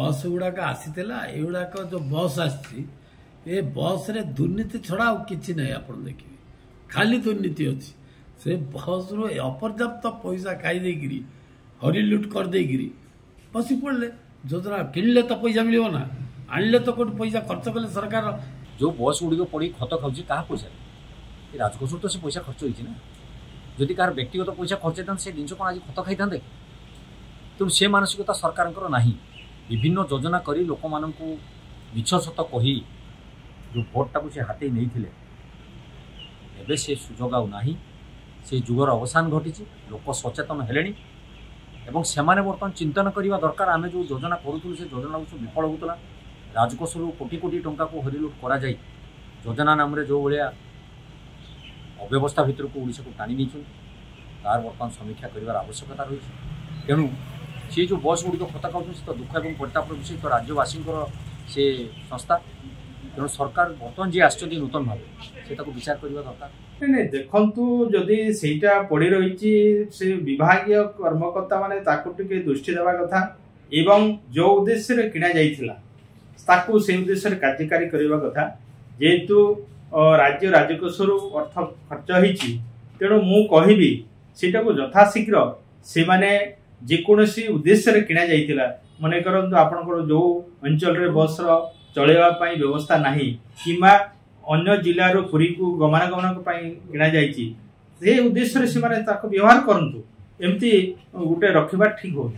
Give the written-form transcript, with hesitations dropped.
बस गुड़ाक आसीला एगुड़ाक जो बस आसी बस रे दुर्नीति छड़ा किसी ना आप देखिए खाली दुर्नीति अच्छी से बस रु अपर्याप्त पैसा खाई हरिलुट करदे बसी पड़े योजना किणले तो पैसा मिल ना आणले तो कौट पैसा खर्च कले सरकार जो बस गुड़िक पड़ी खत खाऊँ क्या पैसा राजकोष तो से पैसा खर्च होना जदि कार व्यक्तिगत पैसा खर्च था से जिन कौन आज खत खाई था तेणु से मानसिकता सरकार ना विभिन्न योजना कर लोक मान मिछ सत कही जो भोटा को हाथ नहीं थे से सुजोग आना से जुगर अवसान घटी लोक सचेतन है से बर्तमान चिंतन करने दरकार आम जो योजना करूँ से योजना विफल होता राजकोष कोटी कोटी टंका को हरिलुट कर योजना नाम जो भाया अव्यवस्था भितर को ओडिशा को टाणी नहीं तार बर्तमान समीक्षा कर आवश्यकता रही तेणु सी जो बस गुड़िक खता खाऊँ तो दुख और परितापर विषय तो राज्यवासी से संस्था तेणु सरकार बर्तमान जी आस नूतन भाव से विचार करने दरकार नहीं देखु जदि सेटा पड़ी रही से विभागीय कर्मकर्ता माने दृष्टि देवा कथा एवं जो उद्देश्य किणा जाइथिला ताकू से उद्देश्य कार्यकारी करने कथा जेहेतु राज्य राजकोष अर्थ खर्च होती तेणु मु कहबी सेटा को यथाशीघ्र से माने जेकोसी उद्देश्य किणा जाइथिला मन करंतु आपनकर जो अंचल रे बस चलेवा पई व्यवस्था नाही किमा अन्य जिल्लार पुरी को गमनागमन किणा जाइछि से उद्देश्य से माने ताको व्यवहार करंतु एमती गुटे रखिबा ठीक हो।